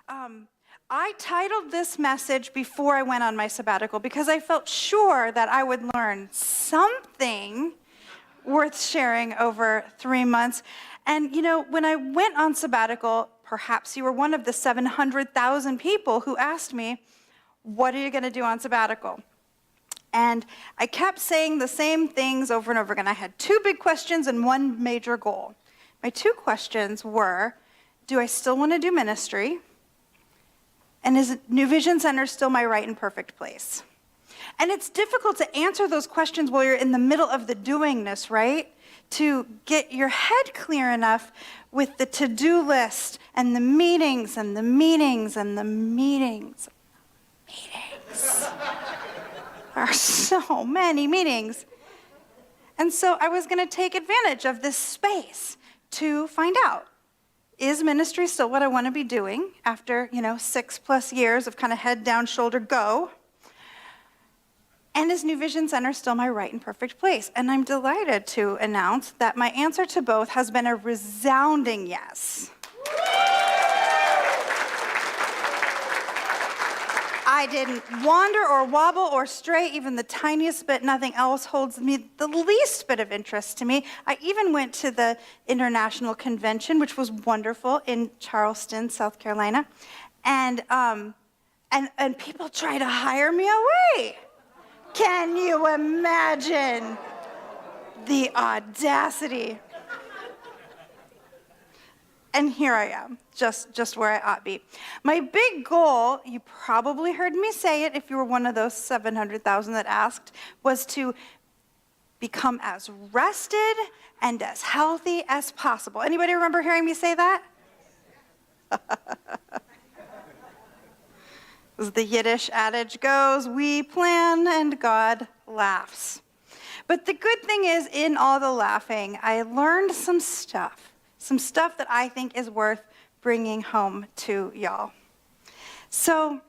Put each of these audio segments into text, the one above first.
I titled this message before I went on my sabbatical because I felt sure that I would learn something worth sharing over 3 months. And you know, when I went on sabbatical, perhaps you were one of the 700,000 people who asked me, what are you going to do on sabbatical? And I kept saying the same things over and over again. I had 2 big questions and 1 major goal. My 2 questions were, do I still want to do ministry? And is New Vision Center still my right and perfect place? And it's difficult to answer those questions while you're in the middle of the doingness, right? To get your head clear enough with the to-do list and the meetings and the meetings and the meetings. Meetings. There are so many meetings. And so I was going to take advantage of this space to find out, is ministry still what I want to be doing after, 6+ years of kind of head down, shoulder go? And is New Vision Center still my right and perfect place? And I'm delighted to announce that my answer to both has been a resounding yes. I didn't wander or wobble or stray even the tiniest bit. Nothing else holds me the least bit of interest to me. I even went to the international convention, which was wonderful, in Charleston, South Carolina. And people try to hire me away. Can you imagine the audacity? And here I am, just where I ought to be. My big goal, you probably heard me say it if you were one of those 700,000 that asked, was to become as rested and as healthy as possible. Anybody remember hearing me say that? As the Yiddish adage goes, we plan and God laughs. But the good thing is, in all the laughing, I learned some stuff that I think is worth bringing home to y'all. So,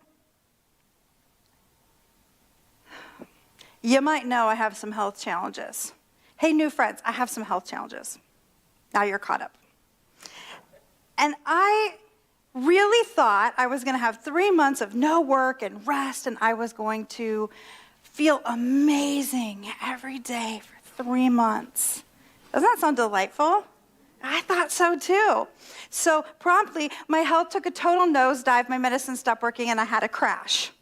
you might know I have some health challenges. Hey, new friends, I have some health challenges. Now you're caught up. And I really thought I was going to have 3 months of no work and rest, and I was going to feel amazing every day for 3 months. Doesn't that sound delightful? I thought so too. So promptly, my health took a total nosedive, my medicine stopped working, and I had a crash.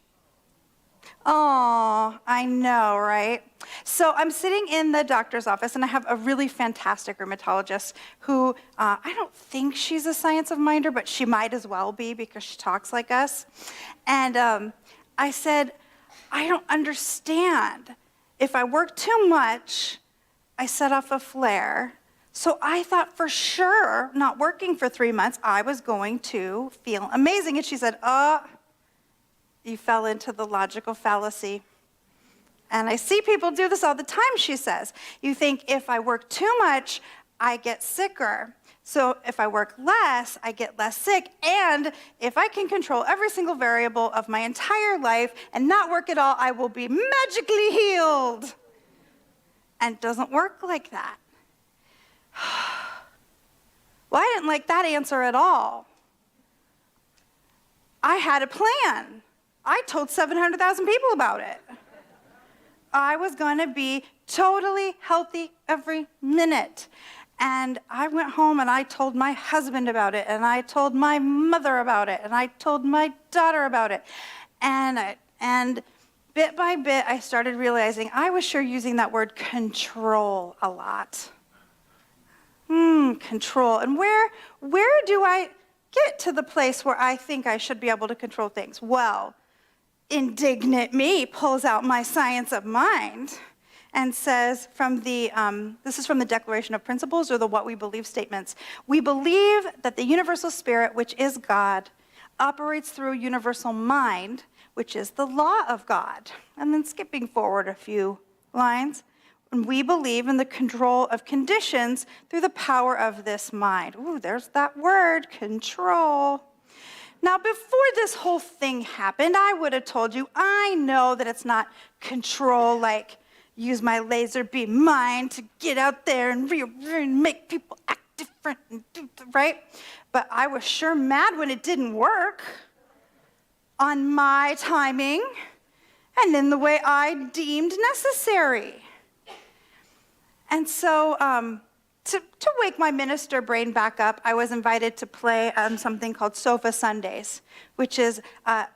Oh, I know, right? So I'm sitting in the doctor's office, and I have a really fantastic rheumatologist who, I don't think she's a science of minder, but she might as well be because she talks like us. And I said, I don't understand. If I work too much, I set off a flare. So I thought for sure, not working for 3 months, I was going to feel amazing. And she said, you fell into the logical fallacy. And I see people do this all the time, she says. You think if I work too much, I get sicker. So if I work less, I get less sick. And if I can control every single variable of my entire life and not work at all, I will be magically healed. And it doesn't work like that. Well, I didn't like that answer at all. I had a plan. I told 700,000 people about it. I was going to be totally healthy every minute. And I went home and I told my husband about it, and I told my mother about it, and I told my daughter about it. And bit by bit, I started realizing I was sure using that word control a lot. Control. And where do I get to the place where I think I should be able to control things? Well, indignant me pulls out my science of mind and says this is from the Declaration of Principles, or the What We Believe statements. We believe that the universal spirit, which is God, operates through universal mind, which is the law of God. And then skipping forward a few lines, and we believe in the control of conditions through the power of this mind. Ooh, there's that word, control. Now, before this whole thing happened, I would have told you, I know that it's not control like use my laser beam mind to get out there and make people act different, right? but I was sure mad when it didn't work on my timing and in the way I deemed necessary. And so to wake my minister brain back up, I was invited to play something called Sofa Sundays, which is a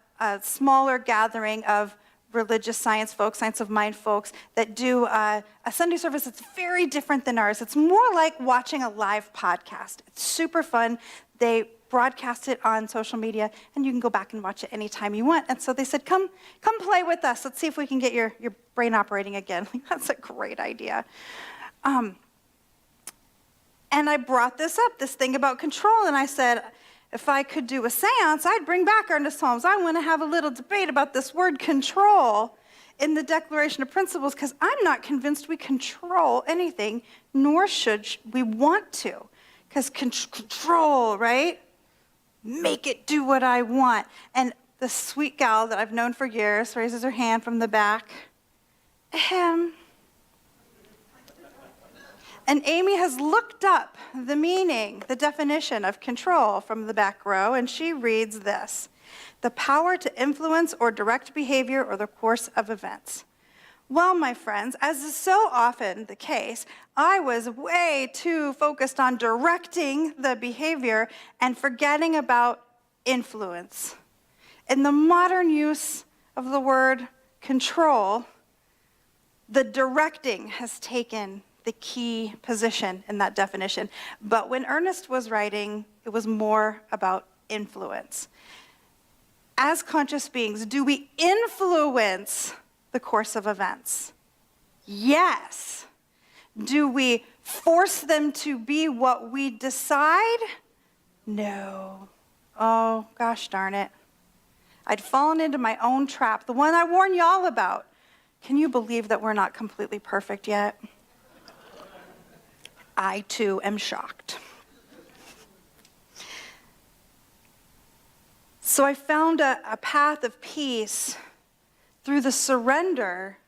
smaller gathering of religious science folks, science of mind folks, that do a Sunday service that's very different than ours. It's more like watching a live podcast. It's super fun. They broadcast it on social media, and you can go back and watch it anytime you want. And so they said, come play with us. Let's see if we can get your brain operating again. That's a great idea. And I brought this up, this thing about control, and I said, if I could do a seance, I'd bring back Ernest Holmes. I want to have a little debate about this word control in the Declaration of Principles, because I'm not convinced we control anything, nor should we want to. Because control, right? Make it do what I want. And the sweet gal that I've known for years raises her hand from the back. Ahem. And Amy has looked up the meaning, the definition of control from the back row, and she reads this: the power to influence or direct behavior or the course of events. Well, my friends, as is so often the case, I was way too focused on directing the behavior and forgetting about influence. In the modern use of the word control, the directing has taken the key position in that definition. But when Ernest was writing, it was more about influence. As conscious beings, do we influence the course of events? Yes. Do we force them to be what we decide? No. Oh, gosh darn it. I'd fallen into my own trap, the one I warned y'all about. Can you believe that we're not completely perfect yet? I, too, am shocked. So I found a path of peace through the surrender,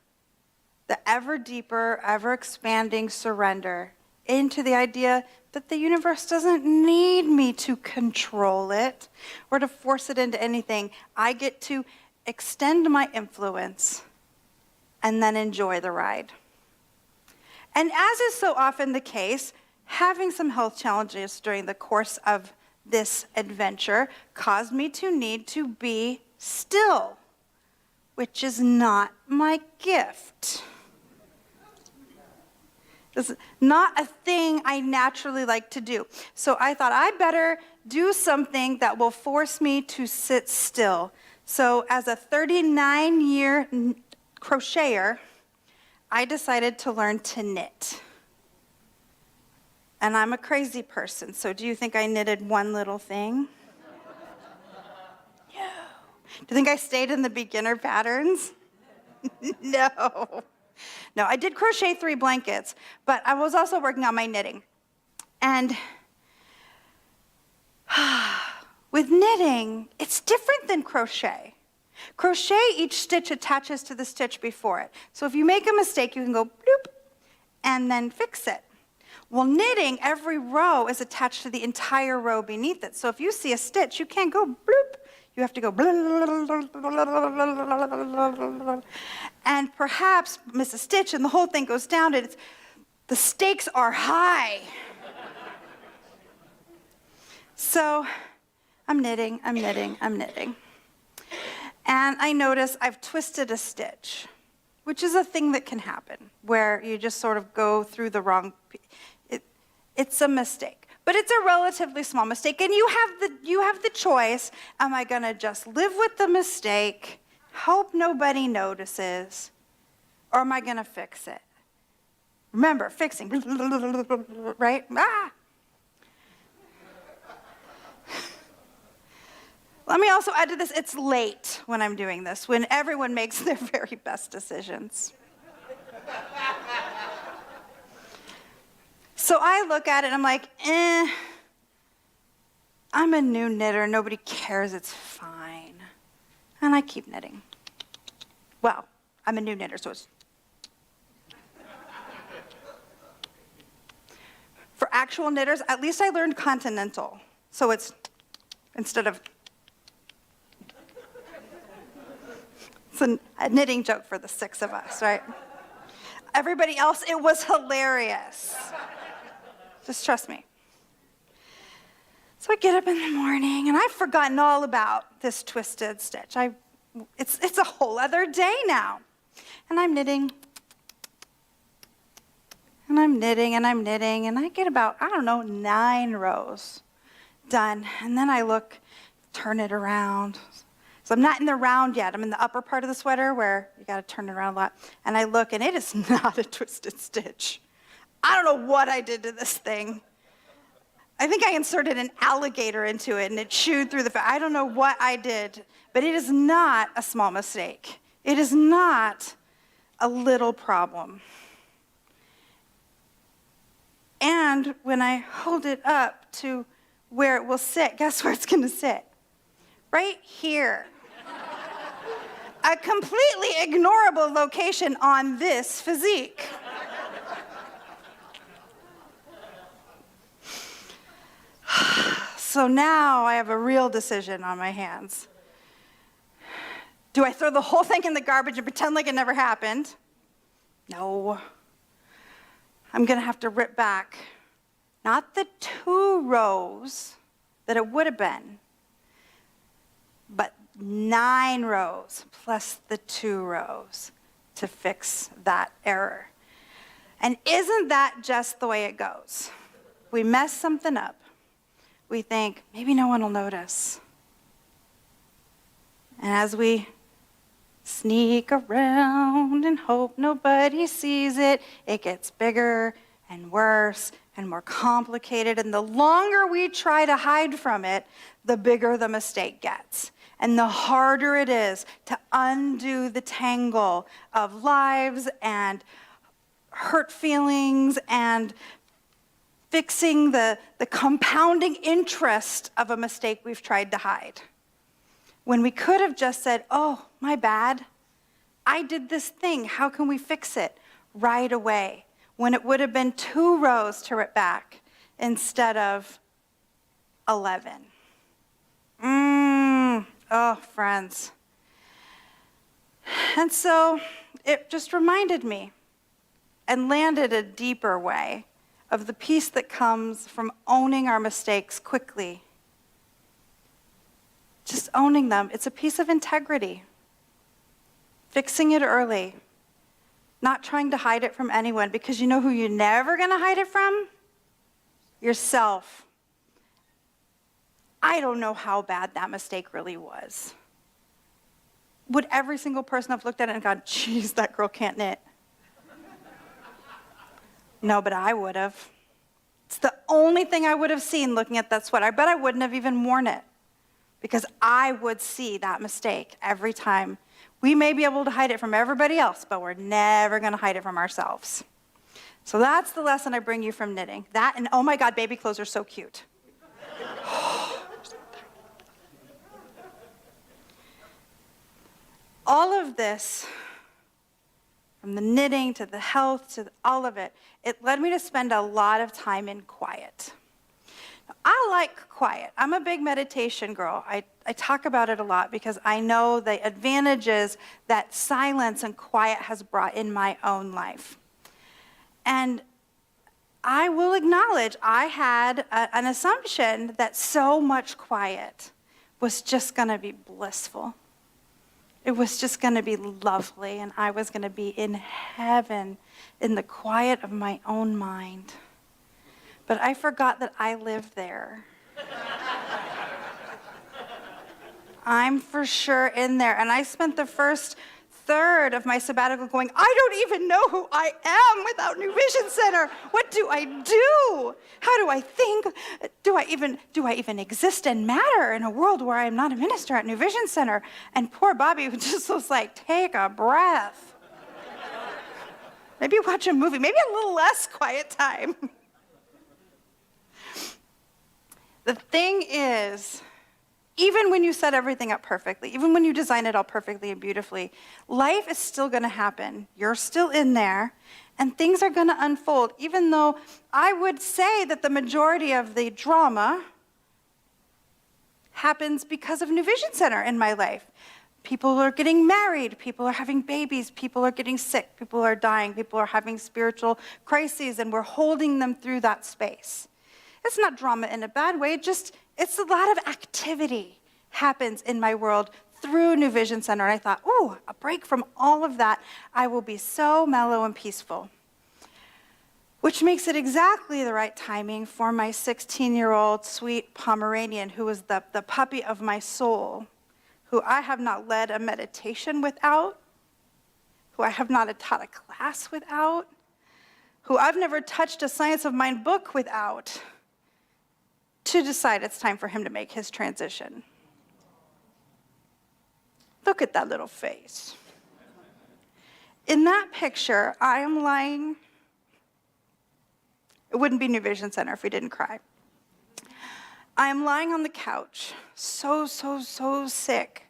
the ever deeper, ever expanding surrender into the idea that the universe doesn't need me to control it or to force it into anything. I get to extend my influence and then enjoy the ride. And as is so often the case, having some health challenges during the course of this adventure caused me to need to be still, which is not my gift. It's not a thing I naturally like to do. So I thought I better do something that will force me to sit still. So as a 39-year crocheter, I decided to learn to knit. And I'm a crazy person, so do you think I knitted one little thing? No. Do you think I stayed in the beginner patterns? No. No, I did crochet 3 blankets, but I was also working on my knitting. And with knitting, it's different than crochet. Crochet, each stitch attaches to the stitch before it. So if you make a mistake, you can go bloop and then fix it. Well, knitting, every row is attached to the entire row beneath it. So if you see a stitch, you can't go bloop. You have to go and perhaps miss a stitch and the whole thing goes down. The stakes are high. So I'm knitting. And I notice I've twisted a stitch, which is a thing that can happen, where you just sort of go through the wrong. It's a mistake, but it's a relatively small mistake, and you have the choice. Am I going to just live with the mistake, hope nobody notices, or am I going to fix it? Remember, fixing, right? Ah! Let me also add to this, it's late when I'm doing this, when everyone makes their very best decisions. So I look at it and I'm like, I'm a new knitter, nobody cares, it's fine. And I keep knitting. Well, I'm a new knitter, so it's... For actual knitters, at least I learned continental. So it's instead of, it's a knitting joke for the 6 of us, right? Everybody else, it was hilarious. Just trust me. So I get up in the morning, and I've forgotten all about this twisted stitch. It's a whole other day now. And I'm knitting, and I'm knitting, and I'm knitting, and I get about, 9 rows done. And then I look, turn it around. So I'm not in the round yet. I'm in the upper part of the sweater where you got to turn it around a lot. And I look, and it is not a twisted stitch. I don't know what I did to this thing. I think I inserted an alligator into it, and it chewed through the I don't know what I did, but it is not a small mistake. It is not a little problem. And when I hold it up to where it will sit, guess where it's going to sit? Right here. A completely ignorable location on this physique. So now I have a real decision on my hands. Do I throw the whole thing in the garbage and pretend like it never happened? No. I'm going to have to rip back, not the 2 rows that it would have been, but 9 rows plus the 2 rows to fix that error. And isn't that just the way it goes? We mess something up. We think, maybe no one will notice. And as we sneak around and hope nobody sees it, it gets bigger and worse and more complicated. And the longer we try to hide from it, the bigger the mistake gets. And the harder it is to undo the tangle of lives and hurt feelings and fixing the compounding interest of a mistake we've tried to hide. When we could have just said, oh, my bad. I did this thing. How can we fix it? Right away. When it would have been 2 rows to rip back instead of 11. Oh, friends. And so it just reminded me and landed a deeper way of the peace that comes from owning our mistakes quickly. Just owning them. It's a piece of integrity. Fixing it early. Not trying to hide it from anyone, because you know who you're never going to hide it from? Yourself. I don't know how bad that mistake really was. Would every single person have looked at it and gone, geez, that girl can't knit? No, but I would have. It's the only thing I would have seen looking at that sweater. I bet I wouldn't have even worn it, because I would see that mistake every time. We may be able to hide it from everybody else, but we're never going to hide it from ourselves. So that's the lesson I bring you from knitting. That, and oh my God, baby clothes are so cute. All of this, from the knitting to the health to all of it, it led me to spend a lot of time in quiet. Now, I like quiet. I'm a big meditation girl. I talk about it a lot because I know the advantages that silence and quiet has brought in my own life. And I will acknowledge I had an assumption that so much quiet was just going to be blissful. It was just going to be lovely, and I was going to be in heaven in the quiet of my own mind. But I forgot that I live there. I'm for sure in there. And I spent the first third of my sabbatical going, I don't even know who I am without New Vision Center. What do I do? How do I think? Do I even exist and matter in a world where I'm not a minister at New Vision Center? And poor Bobby just was like, take a breath. Maybe watch a movie, maybe a little less quiet time. The thing is, even when you set everything up perfectly, even when you design it all perfectly and beautifully, life is still going to happen. You're still in there, and things are going to unfold, even though I would say that the majority of the drama happens because of New Vision Center in my life. People are getting married, people are having babies, people are getting sick, people are dying, people are having spiritual crises, and we're holding them through that space. It's not drama in a bad way, it's a lot of activity happens in my world through New Vision Center. And I thought, ooh, a break from all of that, I will be so mellow and peaceful. Which makes it exactly the right timing for my 16-year-old sweet Pomeranian, who was the puppy of my soul, who I have not led a meditation without, who I have not taught a class without, who I've never touched a Science of Mind book without, to decide it's time for him to make his transition. Look at that little face. In that picture, I am lying. It wouldn't be New Vision Center if we didn't cry. I am lying on the couch, so sick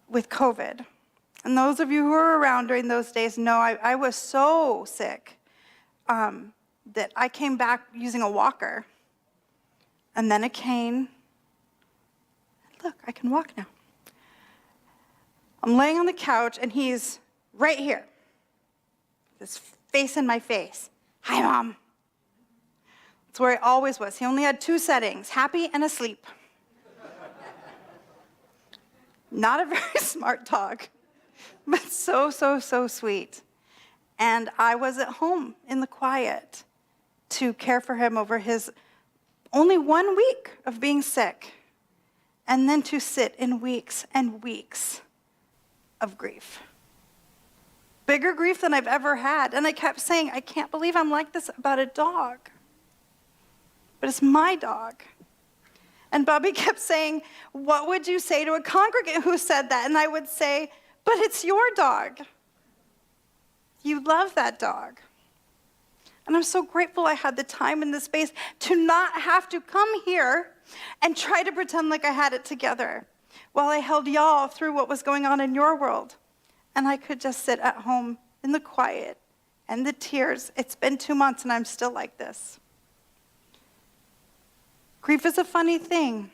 with COVID. And those of you who were around during those days know I was so sick that I came back using a walker and then a cane. Look, I can walk now. I'm laying on the couch and he's right here, his face in my face. Hi, Mom. It's where he always was. He only had 2 settings, happy and asleep. Not a very smart dog, but so sweet. And I was at home in the quiet to care for him over his only 1 week of being sick, and then to sit in weeks and weeks of grief. Bigger grief than I've ever had. And I kept saying, I can't believe I'm like this about a dog. But it's my dog. And Bobby kept saying, what would you say to a congregant who said that? And I would say, but it's your dog. You love that dog. And I'm so grateful I had the time and the space to not have to come here and try to pretend like I had it together while I held y'all through what was going on in your world. And I could just sit at home in the quiet and the tears. It's been 2 months and I'm still like this. Grief is a funny thing.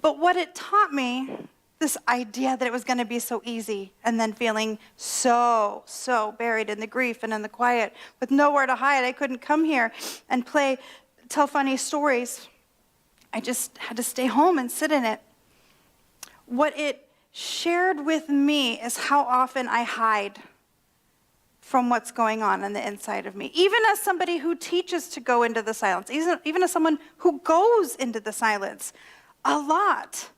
But what it taught me, this idea that it was going to be so easy, and then feeling so buried in the grief and in the quiet with nowhere to hide. I couldn't come here and tell funny stories. I just had to stay home and sit in it. What it shared with me is how often I hide from what's going on the inside of me. Even as somebody who teaches to go into the silence, even as someone who goes into the silence a lot,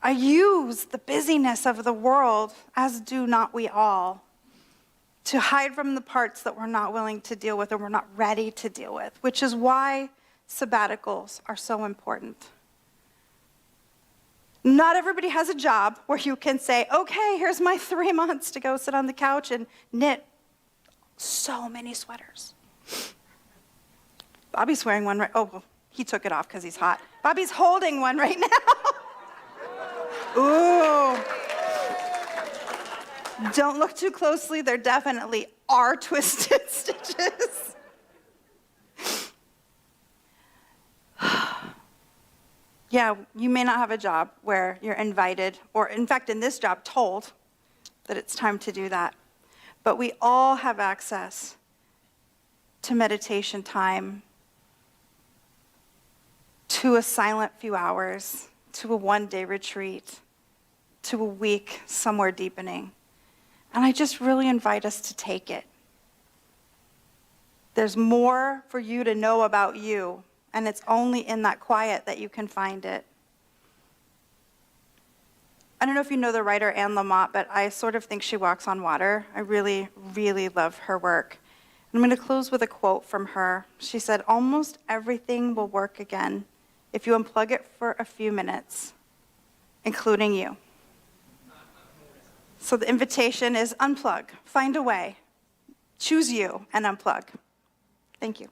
I use the busyness of the world, as do not we all, to hide from the parts that we're not willing to deal with or we're not ready to deal with, which is why sabbaticals are so important. Not everybody has a job where you can say, okay, here's my 3 months to go sit on the couch and knit so many sweaters. Bobby's wearing one oh, well, he took it off because he's hot. Bobby's holding one right now. Ooh. Don't look too closely. There definitely are twisted stitches. Yeah, you may not have a job where you're invited, or in fact, in this job, told that it's time to do that. But we all have access to meditation time, to a silent few hours, to a one-day retreat, to a week somewhere deepening. And I just really invite us to take it. There's more for you to know about you, and it's only in that quiet that you can find it. I don't know if you know the writer Anne Lamott, but I sort of think she walks on water. I really, really love her work. I'm going to close with a quote from her. She said, almost everything will work again if you unplug it for a few minutes, including you. So the invitation is unplug, find a way, choose you, and unplug. Thank you.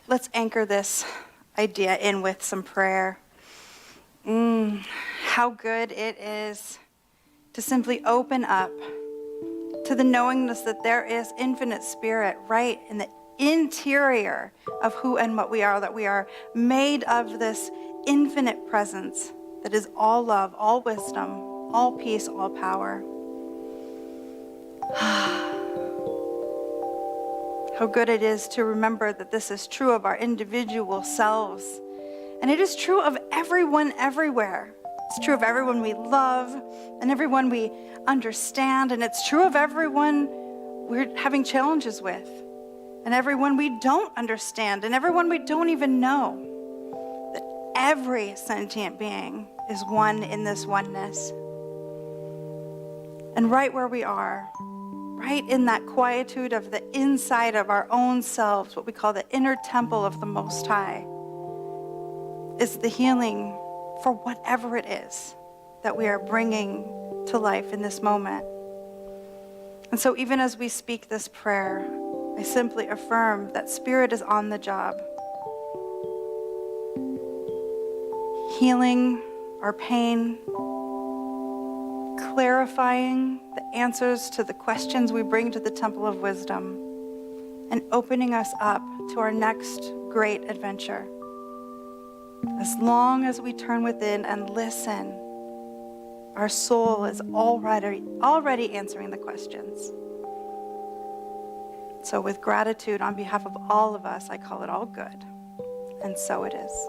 Let's anchor this idea in with some prayer. How good it is to simply open up to the knowingness that there is infinite spirit right in the interior of who and what we are, that we are made of this infinite presence that is all love, all wisdom, all peace, all power. How good it is to remember that this is true of our individual selves. And it is true of everyone everywhere. It's true of everyone we love and everyone we understand. And it's true of everyone we're having challenges with and everyone we don't understand and everyone we don't even know. That every sentient being is one in this oneness. And right where we are, right in that quietude of the inside of our own selves, what we call the inner temple of the Most High, is the healing for whatever it is that we are bringing to life in this moment. And so even as we speak this prayer, I simply affirm that Spirit is on the job, healing our pain, clarifying the answers to the questions we bring to the Temple of Wisdom, and opening us up to our next great adventure. As long as we turn within and listen, our soul is already answering the questions. So with gratitude on behalf of all of us, I call it all good. And so it is.